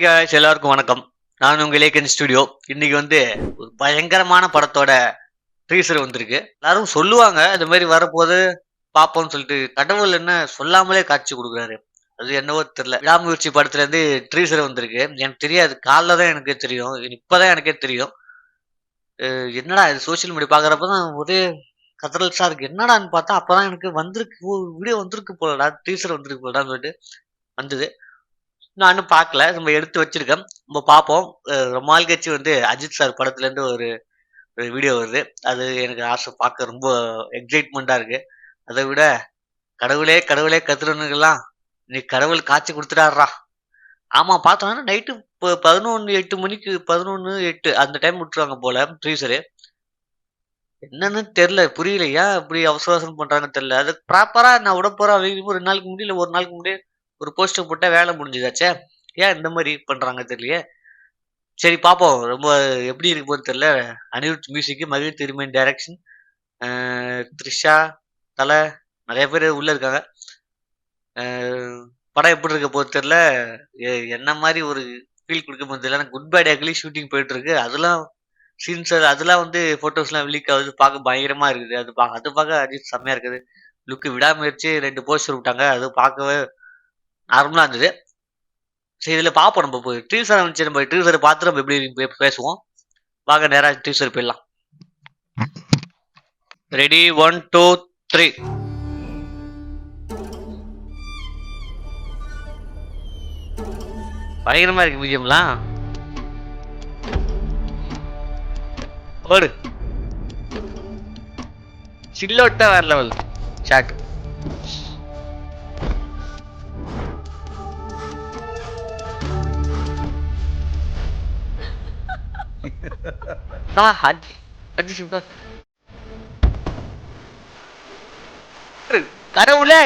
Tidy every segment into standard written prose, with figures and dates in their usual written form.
guys, எல்லாருக்கும் வணக்கம். நான் உங்க இலேக்கன் ஸ்டுடியோ. இன்னைக்கு ஒரு பயங்கரமான படத்தோட ட்ரீசர் வந்திருக்கு. எல்லாரும் சொல்லுவாங்க இந்த மாதிரி வரப்போது பாப்போம்னு சொல்லிட்டு. கடவுள் என்ன சொல்லாமலே காட்சி கொடுக்குறாரு. அது என்னவோ தெரியல. விடாமுயற்சி படத்துல இருந்து ட்ரீசர் வந்திருக்கு. எனக்கு தெரியாது. காலைல தான் எனக்கு தெரியும். இப்பதான் எனக்கே தெரியும். என்னடா இது சோசியல் மீடியா பாக்குறப்பதான் ஒரே கதறல்ஸா இருக்கு. என்னடான்னு பார்த்தா அப்பதான் எனக்கு வந்திருக்கு. வீடியோ வந்திருக்கு போலடா, ட்ரீசர் வந்திருக்கு போலடான்னு சொல்லிட்டு வந்தது. நான் இன்னும் பார்க்கல. நம்ம எடுத்து வச்சிருக்கேன். நம்ம பார்ப்போம். ரொம்ப நாள் கழிச்சு அஜித் சார் படத்துலேருந்து ஒரு ஒரு வீடியோ வருது. அது எனக்கு ஆசை பார்க்க ரொம்ப எக்ஸைட்மெண்ட்டாக இருக்கு. அதை விட கடவுளே கடவுளே கத்துறவனுக்கெல்லாம் இன்னைக்கு கடவுள் காட்சி கொடுத்துட்டாருடா. ஆமாம் பார்த்தோன்னா நைட்டு இப்போ 11:08 மணிக்கு 11:08 அந்த டைம் விட்டுருவாங்க போல ட்ரீசரு. என்னன்னு தெரியல, புரியல. ஏன் இப்படி அவசர அவசரம் பண்றாங்கன்னு தெரியல. அது ப்ராப்பரா நான் விட போறேன் அப்படின்னு 2 நாளுக்கு முன்னாடி, இல்லை ஒரு நாளுக்கு முன்னாடி ஒரு போஸ்டர் போட்டா வேலை முடிஞ்சுதாச்சே. ஏன் இந்த மாதிரி பண்றாங்க தெரியலையே. சரி பார்ப்போம். ரொம்ப எப்படி இருக்கு போது தெரியல. அனிருத் மியூசிக், மகிழ் திருமேன் டைரக்ஷன், த்ரிஷா, தலை, நிறைய பேர் உள்ள இருக்காங்க. படம் எப்படி இருக்க போது தெரியல. என்ன மாதிரி ஒரு ஃபீல் கொடுக்க போது தெரியல. குட் பை டேக்லி ஷூட்டிங் போயிட்டு இருக்கு. அதெல்லாம் சீன்ஸ், அதெல்லாம் போட்டோஸ்லாம் லீக் ஆகுது. பார்க்க பயங்கரமா இருக்குது. அது பார்க்க அஜித் செம்மையா இருக்குது. லுக்கு விடாமுயற்சி 2 போஸ்டர் விட்டாங்க. அது பார்க்கவே நார்மலா இருந்தது. சரி இதுல பார்ப்போம். நம்ம போய் ட்ரீசர் வந்துச்சு. நம்ம ட்ரீசரை பார்த்து நம்ம எப்படி பேசுவோம். வாங்க நேரா ட்ரீசர் போயிடலாம். ரெடி 1 2 3. பயங்கரமா இருக்கு பிஜிஎம்லாம். ஓடு சில்லோட்டா வேற லெவல் ஷாட். கடவுளே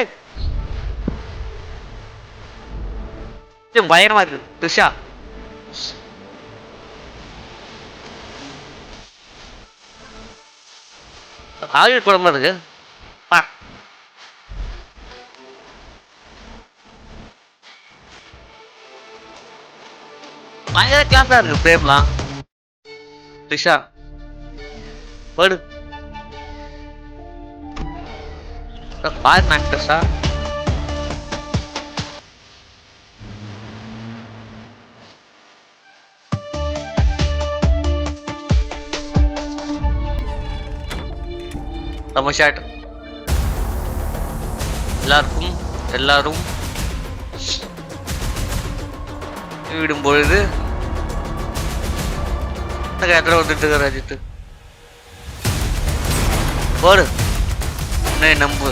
பயங்கரமா இருக்கு. த்ரிஷா ஆயுள் குழம்பு இருக்கு. பயங்கர கிளாஸா இருக்கு பிரேம்லாம். த்ரிஷா போடு ஃபாரின் ஆக்டர்ஸா. நம்ம ஷாட் எல்லாரும் விடும் பொழுது வந்துட்டு இருக்காரு அஜித். போடு நம்பு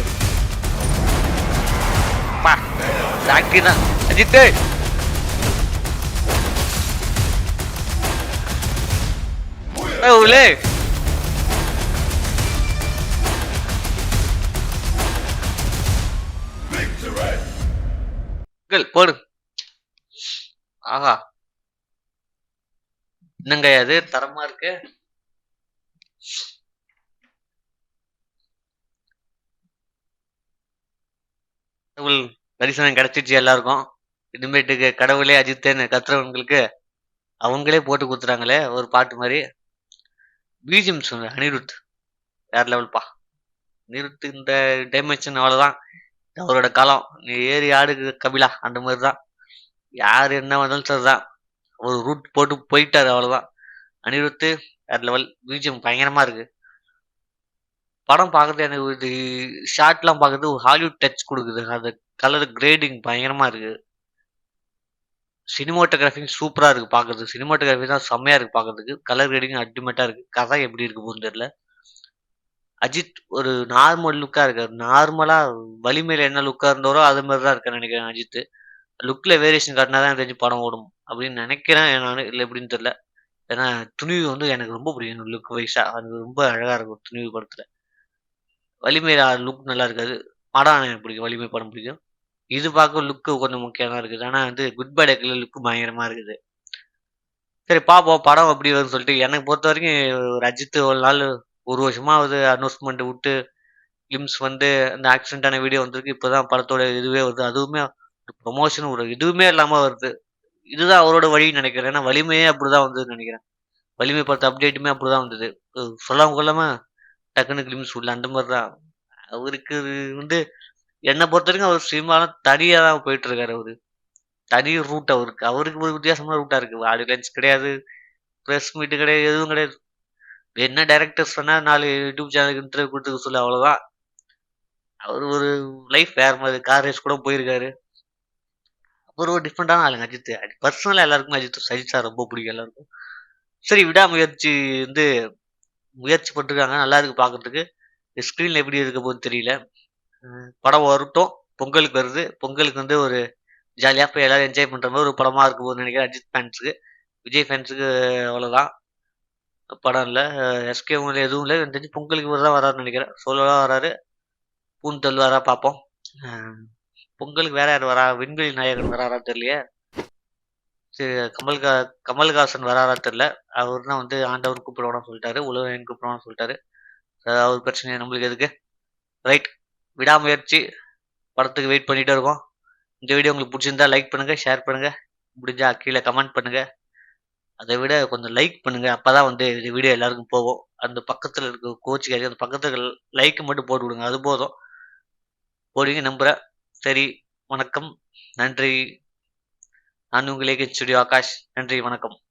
அஜித். போடு. ஆஹா என்னங்க அது தரமா இருக்கு. கடவுள் தரிசனம் கிடைச்சிச்சு எல்லாருக்கும். இனிமேட்டுக்கு கடவுளே அஜித்தேன்னு கத்துறவங்களுக்கு அவங்களே போட்டு கொடுத்துறாங்களே ஒரு பாட்டு மாதிரி. பிஜிஎம் சொன்ன அனிருத் வேற லெவல்பா. அனிருத் இந்த டைமென்ஷன் அவ்வளவுதான். அவரோட காலம். நீ ஏறி ஆடுக்கு கபிலா அந்த மாதிரிதான். யாரு என்ன வந்தாலும் சரிதான். ஒரு ரூட் போட்டு போயிட்டாரு அவ்வளவுதான். அனிருத்து வேற லெவல். பிஜிஎம் பயங்கரமா இருக்கு. படம் பார்க்கறது எனக்கு இது ஷார்ட்லாம் பார்க்கறது ஒரு ஹாலிவுட் டச் கொடுக்குது. அந்த கலர் கிரேடிங் பயங்கரமா இருக்கு. சினிமோட்டோகிராஃபி சூப்பரா இருக்கு பார்க்கறதுக்கு. சினிமோட்டோகிராஃபி தான் செம்மையா இருக்கு பார்க்கறதுக்கு. கலர் கிரேடிங் அல்டிமேட்டா இருக்கு. கதை எப்படி இருக்கு போன்னு தெரியல. அஜித் ஒரு நார்மல் லுக்கா இருக்காரு. நார்மலா வலிமையில என்ன லுக்கா இருந்தவரோ அது மாதிரிதான் இருக்கான்னு நினைக்கிறேன் அஜித். லுக்ல வேரியேஷன் காட்டினாதான் தெரிஞ்சு படம் ஓடும் அப்படின்னு நினைக்கிறேன் நான். இல்லை எப்படின்னு தெரியல. ஏன்னா துணிவு எனக்கு ரொம்ப பிடிக்கும். லுக் வைஸா அது ரொம்ப அழகா இருக்கும் துணிவு படத்துல. வலிமை லுக் நல்லா இருக்காது. படம் எனக்கு பிடிக்கும். வலிமை படம் பிடிக்கும். இது பார்க்க லுக்கு கொஞ்சம் முக்கியமா இருக்குது. ஆனா குட் பை டேக்ல லுக்கு பயங்கரமா இருக்குது. சரி பார்ப்போம் படம் எப்படி வரும்னு சொல்லிட்டு. எனக்கு பொறுத்த வரைக்கும் ஒரு அஜித் ஒரு நாள் ஒரு வருஷமா அனௌன்ஸ்மெண்ட் விட்டு கிளிம்ஸ் அந்த ஆக்சிடென்டான வீடியோ வந்திருக்கு. இப்போதான் படத்தோட இதுவே வருது. அதுவுமே ப்ரொமோஷன் ஒரு இதுவுமே இல்லாம வருது. இதுதான் அவரோட வழின்னு நினைக்கிறேன். ஏன்னா வலிமையே அப்படிதான் வந்ததுன்னு நினைக்கிறேன். வலிமை படத்து அப்டேட்டுமே அப்படிதான் வந்தது. சொல்லாம கொள்ளாம டக்குனு கிளிம்ஸ் உள்ள அந்த மாரி தான். அவருக்கு வந்து என்ன பொறுத்தவரைக்கும் அவர் சினிமால தனியா தான் போயிட்டு இருக்காரு அவரு. தனி ரூட் அவருக்கு. அவருக்கு ஒரு வித்தியாசமான ரூட்டா இருக்கு. ஆடியோ லான்ச் கிடையாது, பிரஸ் மீட் கிடையாது, எதுவும் கிடையாது. என்ன டைரக்டர்ஸ் சொன்னா 4 யூடியூப் சேனலுக்கு இன்டர்வியூ குடுத்துக்க சொல்லு அவ்வளோதான். அவரு ஒரு லைஃப் வேற மாரி கார் ரேஸ் கூட போயிருக்காரு. அவரு ஒரு டிஃபரெண்டான ஆளுங்க அஜித். பர்சனலா எல்லாருக்குமே சஜித் சார் ரொம்ப பிடிக்கும் எல்லாருக்கும். சரி விடாமுயற்சி வந்து முயற்சி பட்டுருக்காங்க. நல்லா இருக்கு பார்க்கறதுக்கு. ஸ்க்ரீன்ல எப்படி இருக்க போகுதுன்னு தெரியல. படம் வரட்டும். பொங்கலுக்கு வருது. பொங்கலுக்கு வந்து ஒரு ஜாலியா போய் எல்லாரும் என்ஜாய் பண்ற மாரி ஒரு படமா இருக்க போகுதுன்னு நினைக்கிறேன் அஜித் ஃபேன்ஸுக்கு. விஜய் ஃபேன்ஸுக்கு அவ்வளோதான். படம் இல்ல. எஸ்கேவும் இல்ல, எதுவும் இல்ல. எனக்கு தெரிஞ்சு பொங்கலுக்கு இவரு தான் வராருன்னு நினைக்கிறேன். சோலோவா வராரு. பூன் தள்ளுவாரா பார்ப்போம். அ பொங்கலுக்கு வேற யார் வரா? விண்வெளி நாயகன் வராரான்னு தெரியலையே. சரி கமல்ஹாசன் வராரான்னு தெரியல. அவரு தான் வந்து ஆண்டவன் கூப்பிட வேணாம்னு சொல்லிட்டாரு. உலகம் கூப்பிட வேணாம்னு சொல்லிட்டாரு. அவர் பிரச்சனை நம்மளுக்கு எதுக்கு? ரைட். விடாமுயற்சி படத்துக்கு வெயிட் பண்ணிட்டே இருக்கோம். இந்த வீடியோ உங்களுக்கு பிடிச்சிருந்தா லைக் பண்ணுங்க, ஷேர் பண்ணுங்க. முடிஞ்சா கீழ கமெண்ட் பண்ணுங்க. அதை விட கொஞ்சம் லைக் பண்ணுங்க. அப்பதான் வந்து இந்த வீடியோ எல்லாருக்கும் போகும். அந்த பக்கத்துல இருக்க கோச்சுக்காரி அந்த பக்கத்துல லைக் மட்டும் போட்டு விடுங்க. அது போதும். போடுவீங்க நம்புறேன். சரி, வணக்கம். நன்றி. நான் உங்கள் ஏகே ஸ்டுடியோ ஆகாஷ். நன்றி, வணக்கம்.